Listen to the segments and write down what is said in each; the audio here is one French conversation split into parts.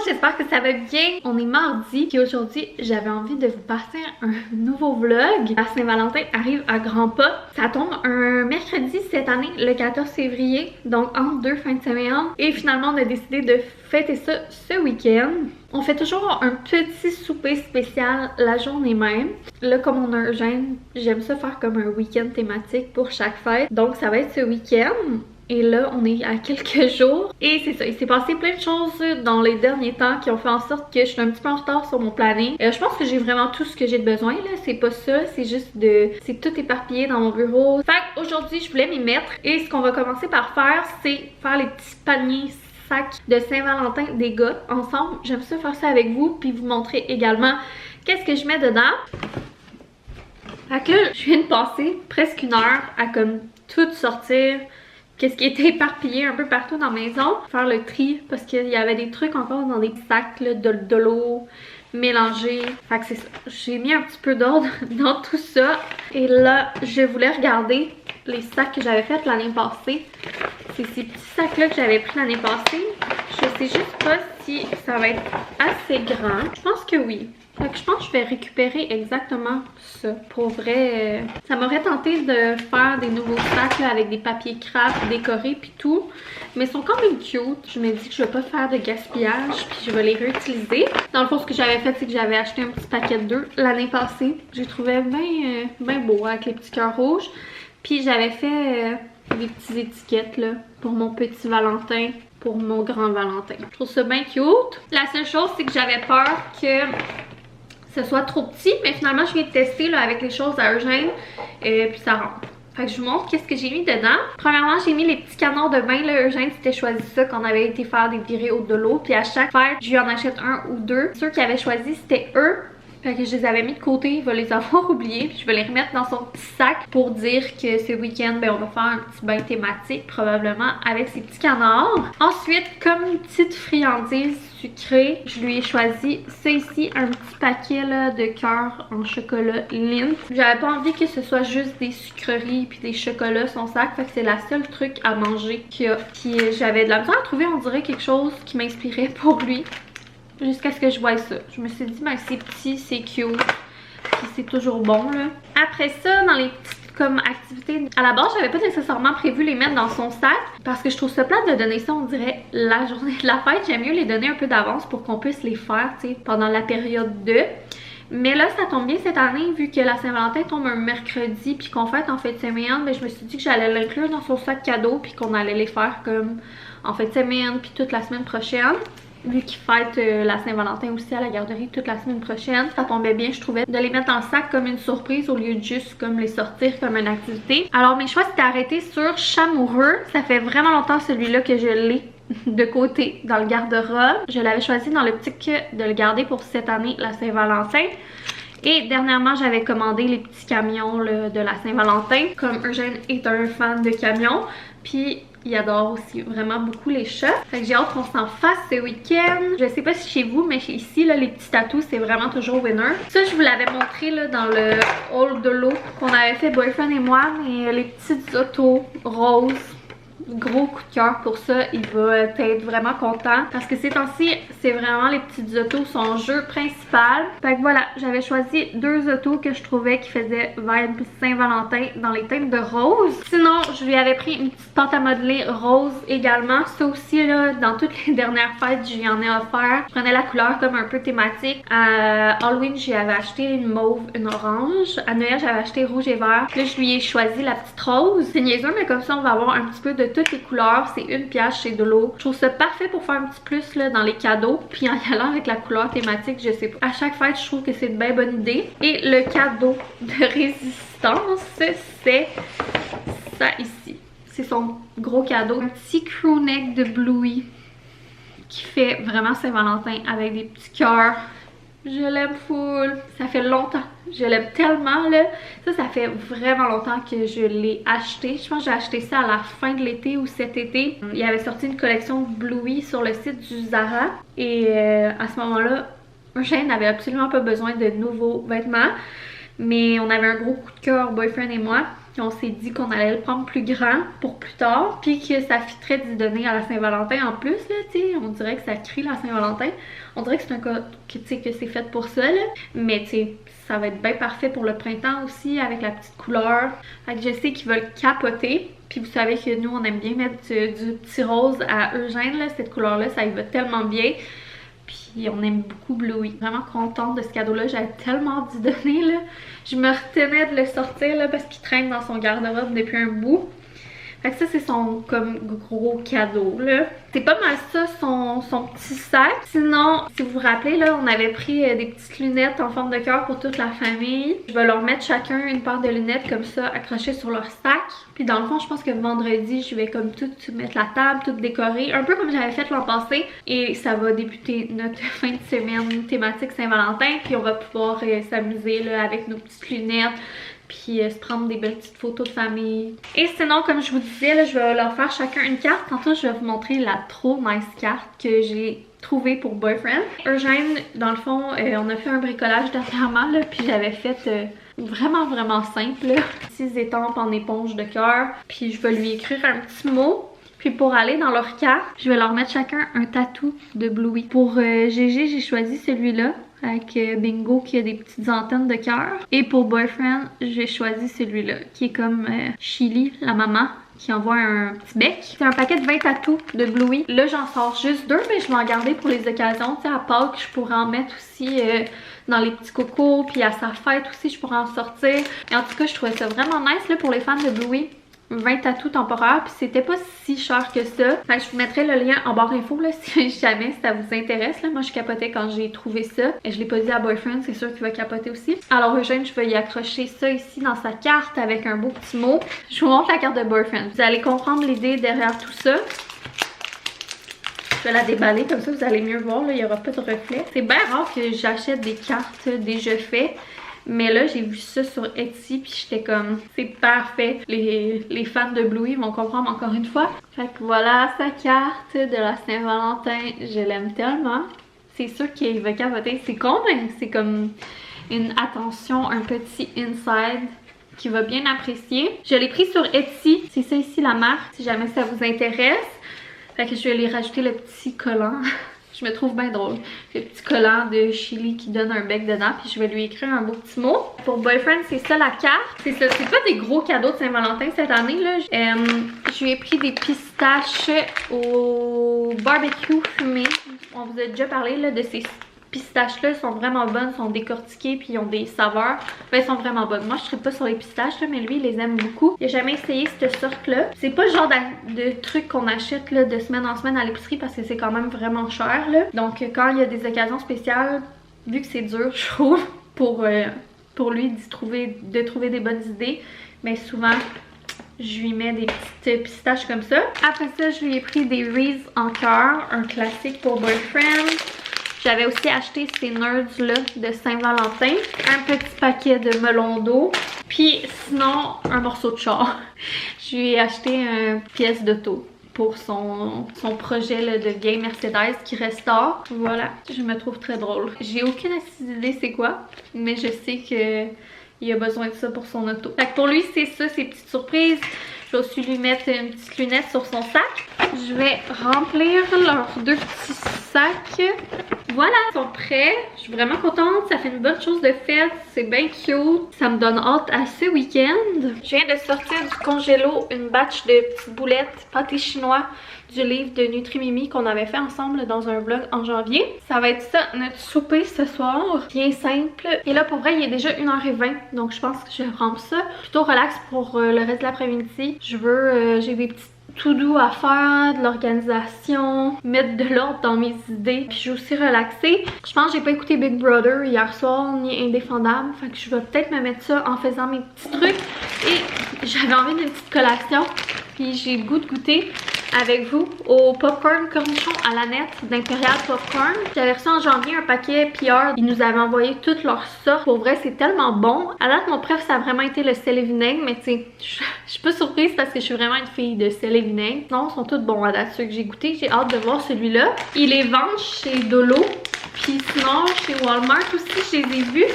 j'espère que ça va bien. On est mardi, puis aujourd'hui, j'avais envie de vous passer un nouveau vlog. La Saint-Valentin arrive à grands pas. Ça tombe un mercredi cette année, le 14 février, donc entre deux fins de semaine. Et finalement, on a décidé de fêter ça ce week-end. On fait toujours un petit souper spécial la journée même. Là, comme on a un Eugène, j'aime ça faire comme un week-end thématique pour chaque fête. Donc, ça va être ce week-end. Et là, on est à quelques jours. Et c'est ça, il s'est passé plein de choses dans les derniers temps qui ont fait en sorte que je suis un petit peu en retard sur mon planning. Je pense que j'ai vraiment tout ce que j'ai de besoin, là. C'est pas ça, c'est juste de... c'est tout éparpillé dans mon bureau. Fait qu'aujourd'hui, je voulais m'y mettre. Et ce qu'on va commencer par faire, c'est faire les petits paniers sacs de Saint-Valentin des gars ensemble. J'aime ça faire ça avec vous, puis vous montrer également qu'est-ce que je mets dedans. Fait que là, je viens de passer presque une heure à comme tout sortir. Qu'est-ce qui était éparpillé un peu partout dans la maison. Faire le tri parce qu'il y avait des trucs encore dans des sacs là, de l'eau mélangée. Fait que c'est ça. J'ai mis un petit peu d'ordre dans tout ça. Et là, je voulais regarder les sacs que j'avais fait l'année passée. C'est ces petits sacs-là que j'avais pris l'année passée. Je sais juste pas si ça va être assez grand. Je pense que oui. Fait que je pense que je vais récupérer exactement ça. Pour vrai, ça m'aurait tenté de faire des nouveaux sacs là, avec des papiers craft décorés puis tout. Mais ils sont quand même cute. Je me dis que je vais pas faire de gaspillage puis je vais les réutiliser. Dans le fond, ce que j'avais fait, c'est que j'avais acheté un petit paquet de 2 l'année passée. J'ai trouvé bien beau avec les petits cœurs rouges. Puis j'avais fait des petites étiquettes là pour mon petit Valentin. Pour mon grand Valentin. Je trouve ça bien cute. La seule chose, c'est que j'avais peur que ce soit trop petit, mais finalement je viens de tester là, avec les choses à Eugène, puis ça rentre. Fait que je vous montre qu'est-ce que j'ai mis dedans. Premièrement, j'ai mis les petits canards de bain. Là, Eugène s'était choisi ça quand on avait été faire des virées hautes de l'eau. Puis à chaque fête, je lui en achète un ou deux. Ceux qui avaient choisi, c'était eux. Fait que je les avais mis de côté, il va les avoir oubliés. Puis je vais les remettre dans son petit sac pour dire que ce week-end, ben, on va faire un petit bain thématique, probablement, avec ces petits canards. Ensuite, comme une petite friandise sucrée, je lui ai choisi ça ici, un petit paquet là, de cœurs en chocolat Lindt. J'avais pas envie que ce soit juste des sucreries puis des chocolats son sac. Fait que c'est la seule truc à manger qu'il y a. Puis j'avais de la misère à trouver, on dirait, quelque chose qui m'inspirait pour lui. Jusqu'à ce que je voie ça. Je me suis dit, ben c'est petit, c'est cute. Puis c'est toujours bon, là. Après ça, dans les petites comme activités, à la base, j'avais pas nécessairement prévu les mettre dans son sac. Parce que je trouve ça plate de donner ça, on dirait, la journée de la fête. J'aime mieux les donner un peu d'avance pour qu'on puisse les faire, tu sais, pendant la période 2. Mais là, ça tombe bien cette année, vu que la Saint-Valentin tombe un mercredi, puis qu'on fête en fin de semaine, ben, je me suis dit que j'allais l'inclure dans son sac cadeau, puis qu'on allait les faire comme en fin de semaine, puis toute la semaine prochaine. Vu qu'il fête la Saint-Valentin aussi à la garderie toute la semaine prochaine, ça tombait bien, je trouvais, de les mettre dans le sac comme une surprise au lieu de juste comme les sortir comme une activité. Alors mes choix s'étaient arrêtés sur Chamoureux. Ça fait vraiment longtemps celui-là que je l'ai de côté dans le garde-robe. Je l'avais choisi dans l'optique de le garder pour cette année, la Saint-Valentin. Et dernièrement, j'avais commandé les petits camions là, de la Saint-Valentin. Comme Eugène est un fan de camions, puis il adore aussi vraiment beaucoup les chats. Fait que j'ai hâte qu'on s'en fasse ce week-end. Je sais pas si chez vous, mais ici, là, les petits tatous, c'est vraiment toujours winner. Ça, je vous l'avais montré là, dans le haul de l'eau qu'on avait fait, boyfriend et moi. Mais les petites autos roses. Gros coup de cœur pour ça, il va être vraiment content parce que ces temps-ci, c'est vraiment les petites autos, son jeu principal. Fait que voilà, j'avais choisi 2 autos que je trouvais qui faisaient vibe Saint-Valentin dans les teintes de rose. Sinon, je lui avais pris une petite pâte à modeler rose également. Ça aussi, là, dans toutes les dernières fêtes, je lui en ai offert. Je prenais la couleur comme un peu thématique. À Halloween, j'y avais acheté une mauve, une orange. À Noël, j'avais acheté rouge et vert. Là, je lui ai choisi la petite rose. C'est niaiseux, mais comme ça, on va avoir un petit peu de toutes les couleurs. C'est une pièce chez Delo. Je trouve ça parfait pour faire un petit plus là, dans les cadeaux. Puis en y allant avec la couleur thématique, je sais pas. À chaque fête, je trouve que c'est une bien bonne idée. Et le cadeau de résistance, c'est ça ici. C'est son gros cadeau. Un petit crewneck de Bluey qui fait vraiment Saint-Valentin avec des petits cœurs. Je l'aime full. Ça fait longtemps. Je l'aime tellement, là. Ça fait vraiment longtemps que je l'ai acheté. Je pense que j'ai acheté ça à la fin de l'été ou cet été. Il y avait sorti une collection de Bluey sur le site du Zara. Et à ce moment-là, Eugène n'avait absolument pas besoin de nouveaux vêtements. Mais on avait un gros coup de cœur, boyfriend et moi. On s'est dit qu'on allait le prendre plus grand pour plus tard, puis que ça fitterait d'y donner à la Saint-Valentin en plus, là, tu sais. On dirait que ça crie la Saint-Valentin. On dirait que c'est un cas que, tu sais, que c'est fait pour ça, là. Mais, tu sais, ça va être bien parfait pour le printemps aussi, avec la petite couleur. Fait que je sais qu'ils veulent capoter. Puis vous savez que nous, on aime bien mettre du petit rose à Eugène, là. Cette couleur-là, ça y va tellement bien. Puis on aime beaucoup Bluey. Vraiment contente de ce cadeau-là. J'avais tellement envie d'y donner, là. Je me retenais de le sortir, là, parce qu'il traîne dans son garde-robe depuis un bout. Fait que ça, c'est son comme gros cadeau, là. C'est pas mal ça, son petit sac. Sinon, si vous vous rappelez, là, on avait pris des petites lunettes en forme de cœur pour toute la famille. Je vais leur mettre chacun une paire de lunettes comme ça, accrochées sur leur sac. Puis dans le fond, je pense que vendredi, je vais comme tout mettre la table, tout décorer. Un peu comme j'avais fait l'an passé. Et ça va débuter notre fin de semaine thématique Saint-Valentin. Puis on va pouvoir s'amuser là avec nos petites lunettes. Puis se prendre des belles petites photos de famille. Et sinon, comme je vous disais, là, je vais leur faire chacun une carte. Tantôt, je vais vous montrer la trop nice carte que j'ai trouvée pour Boyfriend. Eugène, dans le fond, on a fait un bricolage dernièrement, là, puis j'avais fait vraiment simple. Là. 6 étampes en éponge de cœur. Puis je vais lui écrire un petit mot. Puis pour aller dans leur carte, je vais leur mettre chacun un tatou de Bluey. Pour Gégé, j'ai choisi celui-là. Avec Bingo qui a des petites antennes de cœur. Et pour Boyfriend, j'ai choisi celui-là qui est comme Chili, la maman, qui envoie un petit bec. C'est un paquet de 20 tatous de Bluey. Là, j'en sors juste 2, mais je vais en garder pour les occasions. Tu sais, à Pâques, je pourrais en mettre aussi dans les petits cocos. Puis à sa fête aussi, je pourrais en sortir. Et en tout cas, je trouvais ça vraiment nice là, pour les fans de Bluey. 20 tatous temporaires, puis c'était pas si cher que ça. Fait que je vous mettrai le lien en barre info là, si jamais ça vous intéresse. Là. Moi, je capotais quand j'ai trouvé ça. Et je l'ai pas dit à Boyfriend, c'est sûr qu'il va capoter aussi. Alors Eugène, je vais y accrocher ça ici dans sa carte avec un beau petit mot. Je vous montre la carte de Boyfriend. Vous allez comprendre l'idée derrière tout ça. Je vais la déballer, comme ça vous allez mieux voir, là, il n'y aura pas de reflet. C'est bien rare que j'achète des cartes déjà faites. Mais là, j'ai vu ça sur Etsy, puis j'étais comme, c'est parfait. Les fans de Bluey vont comprendre encore une fois. Fait que voilà sa carte de la Saint-Valentin. Je l'aime tellement. C'est sûr qu'il va capoter. C'est con, mais c'est comme une attention, un petit inside qu'il va bien apprécier. Je l'ai pris sur Etsy. C'est ça ici la marque, si jamais ça vous intéresse. Fait que je vais lui rajouter le petit collant. Je me trouve bien drôle. Le petit collant de Chili qui donne un bec dedans. Puis je vais lui écrire un beau petit mot. Pour Boyfriend, c'est ça la carte. C'est ça. C'est pas des gros cadeaux de Saint-Valentin cette année, là. Je lui ai pris des pistaches au barbecue fumé. On vous a déjà parlé là, de ces pistaches-là. Elles sont vraiment bonnes, sont décortiquées puis ils ont des saveurs. Enfin, elles sont vraiment bonnes. Moi, je ne tripe pas sur les pistaches, là, mais lui, il les aime beaucoup. Il n'a jamais essayé cette sorte-là. C'est pas le genre de truc qu'on achète là, de semaine en semaine à l'épicerie parce que c'est quand même vraiment cher. Là. Donc, quand il y a des occasions spéciales, vu que c'est dur, je trouve, pour lui de trouver des bonnes idées, mais souvent, je lui mets des petites pistaches comme ça. Après ça, je lui ai pris des Reese en cœur, un classique pour Boyfriend. J'avais aussi acheté ces nerds-là de Saint-Valentin. Un petit paquet de melons d'eau. Puis sinon, un morceau de char. Je lui ai acheté une pièce d'auto pour son projet là, de vieille Mercedes qui restaure. Voilà, je me trouve très drôle. J'ai aucune idée c'est quoi, mais je sais qu'il a besoin de ça pour son auto. Fait que pour lui, c'est ça, ses petites surprises. Je vais aussi lui mettre une petite lunette sur son sac. Je vais remplir leurs 2 petits sacs. Voilà, ils sont prêts. Je suis vraiment contente. Ça fait une bonne chose de fête. C'est bien cute. Ça me donne hâte à ce week-end. Je viens de sortir du congélo une batch de petites boulettes pâté chinois du livre de Nutri-Mimi qu'on avait fait ensemble dans un vlog en janvier. Ça va être ça, notre souper ce soir. Bien simple. Et là, pour vrai, il est déjà 1h20. Donc, je pense que je rampe ça. Plutôt relax pour le reste de l'après-midi. J'ai des petites tout doux à faire, de l'organisation, mettre de l'ordre dans mes idées. Puis je vais aussi relaxer. Je pense que j'ai pas écouté Big Brother hier soir, ni Indéfendable. Fait que je vais peut-être me mettre ça en faisant mes petits trucs. Et j'avais envie d'une petite collation. Puis j'ai le goût de goûter avec vous au popcorn cornichon à la nette d'Imperial Popcorn. J'avais reçu en janvier un paquet PR. Ils nous avaient envoyé toutes leurs sortes. Pour vrai, c'est tellement bon. À date, mon préf, ça a vraiment été le sel et vinaigre. Mais tu sais, je suis pas surprise parce que je suis vraiment une fille de sel et vinaigre. Non, ils sont tous bons à date, ceux que j'ai goûté. J'ai hâte de voir celui-là. Ils les vendent chez Dolo. Puis sinon, chez Walmart aussi, je les ai vus.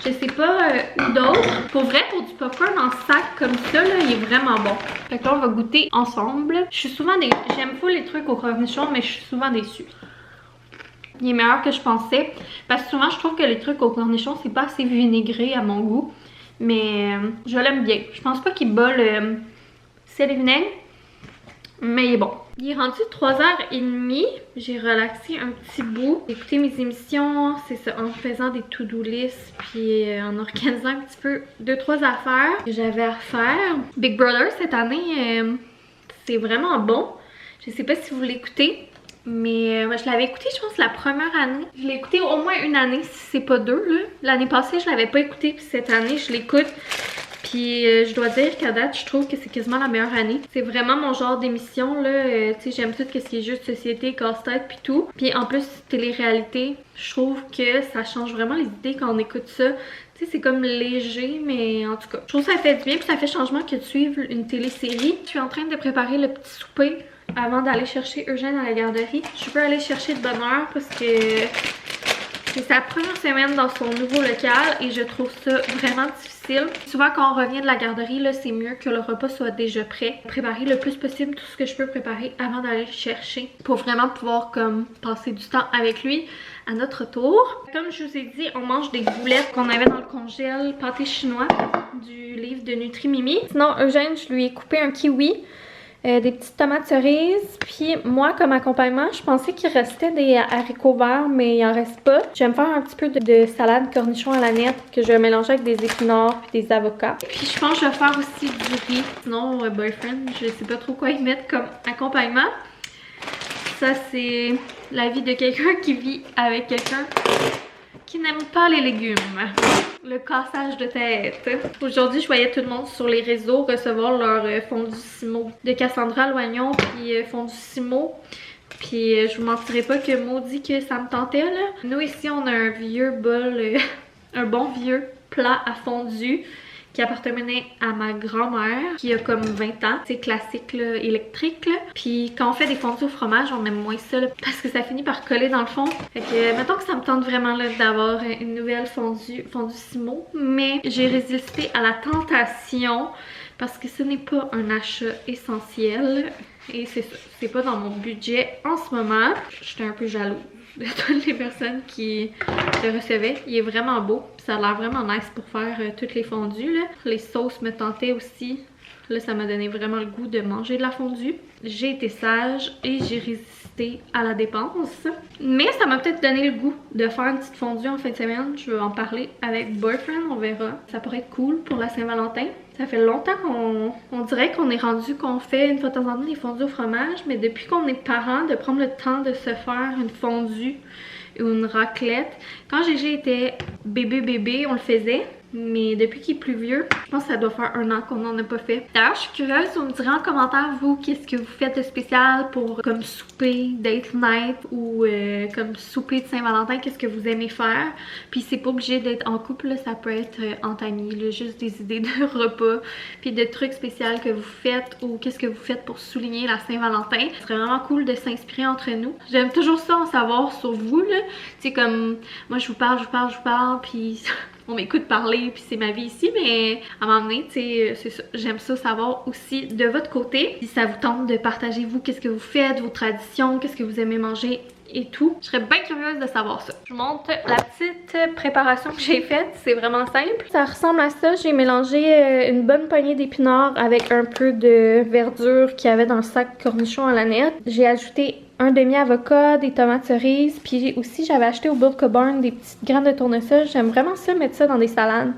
Je sais pas où d'autres. Pour vrai, pour du popcorn en sac comme ça, là, il est vraiment bon. Fait que là, on va goûter ensemble. Je suis souvent j'aime full les trucs au cornichon, mais je suis souvent déçue. Il est meilleur que je pensais. Parce que souvent, je trouve que les trucs au cornichon, c'est pas assez vinaigré à mon goût. Mais je l'aime bien. Je pense pas qu'il bat le sel et vinaigre. Mais il est bon. Il est rendu 3h30. J'ai relaxé un petit bout. J'ai écouté mes émissions, c'est ça, en faisant des to-do lists. Puis en organisant un petit peu 2-3 affaires que j'avais à faire. Big Brother cette année, c'est vraiment bon. Je sais pas si vous l'écoutez. Mais je l'avais écouté, je pense, la première année. Je l'ai écouté au moins une année, si c'est pas deux. L'année passée, je l'avais pas écouté, puis cette année, je l'écoute. Puis je dois dire qu'à date, je trouve que c'est quasiment la meilleure année. C'est vraiment mon genre d'émission, là. Tu sais, j'aime tout ce qui est juste société, casse-tête, puis tout. Puis en plus, télé-réalité, je trouve que ça change vraiment les idées quand on écoute ça. Tu sais, c'est comme léger, mais en tout cas, je trouve que ça fait du bien, puis ça fait changement que de suivre une télésérie. Je suis en train de préparer le petit souper avant d'aller chercher Eugène à la garderie. Je peux aller chercher de bonne heure parce que c'est sa première semaine dans son nouveau local et je trouve ça vraiment difficile. Souvent quand on revient de la garderie, là, c'est mieux que le repas soit déjà prêt. Préparer le plus possible tout ce que je peux préparer avant d'aller le chercher pour vraiment pouvoir comme passer du temps avec lui à notre tour. Comme je vous ai dit, on mange des boulettes qu'on avait dans le congèle pâté chinois du livre de Nutri-Mimi. Sinon, Eugène, je lui ai coupé un kiwi. Des petites tomates cerises. Puis moi, comme accompagnement, je pensais qu'il restait des haricots verts, mais il en reste pas. Je vais me faire un petit peu de salade cornichon à la nette que je vais mélanger avec des épinards puis des avocats. Puis je pense que je vais faire aussi du riz. Sinon, boyfriend, je sais pas trop quoi y mettre comme accompagnement. Ça, c'est la vie de quelqu'un qui vit avec quelqu'un qui n'aime pas les légumes. Le cassage de tête. Aujourd'hui, je voyais tout le monde sur les réseaux recevoir leur fondu Simo de Cassandra Loignon puis fondu Simo. Puis je vous mentirais pas que maudit que ça me tentait là. Nous ici, on a un vieux bol, un bon vieux plat à fondu qui appartenait à ma grand-mère qui a comme 20 ans. C'est classique là, électrique là. Puis quand on fait des fondus au fromage, on aime moins ça là, parce que ça finit par coller dans le fond. Fait que mettons que ça me tente vraiment là d'avoir une nouvelle fondue Simo. Mais j'ai résisté à la tentation parce que ce n'est pas un achat essentiel. Et c'est ça, c'est pas dans mon budget en ce moment. J'étais un peu jalouse de toutes les personnes qui le recevaient. Il est vraiment beau. Ça a l'air vraiment nice pour faire toutes les fondues. Là. Les sauces me tentaient aussi. Là, ça m'a donné vraiment le goût de manger de la fondue. J'ai été sage et j'ai résisté à la dépense. Mais ça m'a peut-être donné le goût de faire une petite fondue en fin de semaine. Je vais en parler avec boyfriend, on verra. Ça pourrait être cool pour la Saint-Valentin. Ça fait longtemps qu'on dirait qu'on est rendu qu'on fait une fois de temps en temps des fondues au fromage. Mais depuis qu'on est parents, de prendre le temps de se faire une fondue ou une raclette. Quand Gégé était bébé, on le faisait. Mais depuis qu'il est plus vieux, je pense que ça doit faire 1 an qu'on n'en a pas fait. D'ailleurs, je suis curieuse, vous me direz en commentaire, vous, qu'est-ce que vous faites de spécial pour comme souper, date night ou comme souper de Saint-Valentin, qu'est-ce que vous aimez faire. Puis c'est pas obligé d'être en couple, là, ça peut être entre amis, là, juste des idées de repas, puis de trucs spéciaux que vous faites ou qu'est-ce que vous faites pour souligner la Saint-Valentin. Ce serait vraiment cool de s'inspirer entre nous. J'aime toujours ça en savoir sur vous, là. Tu sais, comme moi je vous parle, puis on m'écoute parler puis c'est ma vie ici, mais à un moment donné, tu sais, c'est ça. J'aime ça savoir aussi de votre côté. Si ça vous tente de partager vous, qu'est-ce que vous faites, vos traditions, qu'est-ce que vous aimez manger et tout. Je serais bien curieuse de savoir ça. Je vous montre la petite préparation que j'ai faite. C'est vraiment simple. Ça ressemble à ça. J'ai mélangé une bonne poignée d'épinards avec un peu de verdure qu'il y avait dans le sac cornichon à la nette. J'ai ajouté un demi-avocat, des tomates cerises, puis aussi j'avais acheté au Bulk Barn des petites graines de tournesol. J'aime vraiment ça, mettre ça dans des salades.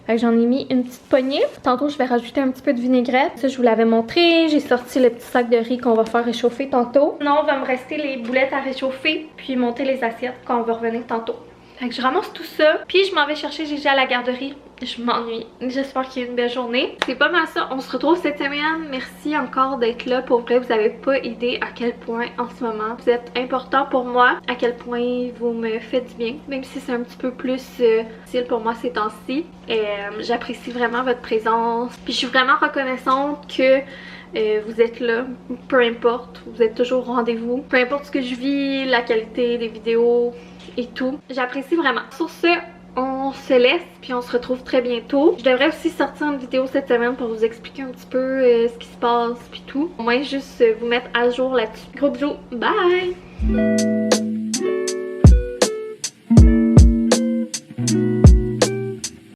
Fait que j'en ai mis une petite poignée. Tantôt, je vais rajouter un petit peu de vinaigrette. Ça, je vous l'avais montré. J'ai sorti le petit sac de riz qu'on va faire réchauffer tantôt. Sinon, va me rester les boulettes à réchauffer, puis monter les assiettes quand on va revenir tantôt. Fait que je ramasse tout ça, puis je m'en vais chercher Gégé à la garderie. Je m'ennuie. J'espère qu'il y a une belle journée. C'est pas mal ça. On se retrouve cette semaine. Merci encore d'être là. Pour vrai, vous avez pas idée à quel point en ce moment vous êtes important pour moi. À quel point vous me faites du bien. Même si c'est un petit peu plus difficile pour moi ces temps-ci. J'apprécie vraiment votre présence. Puis je suis vraiment reconnaissante que vous êtes là, peu importe, vous êtes toujours au rendez-vous. Peu importe ce que je vis, la qualité des vidéos et tout. J'apprécie vraiment. Sur ce, on on se laisse, puis on se retrouve très bientôt. Je devrais aussi sortir une vidéo cette semaine pour vous expliquer un petit peu ce qui se passe puis tout. Au moins juste vous mettre à jour là-dessus. Gros bisous, bye!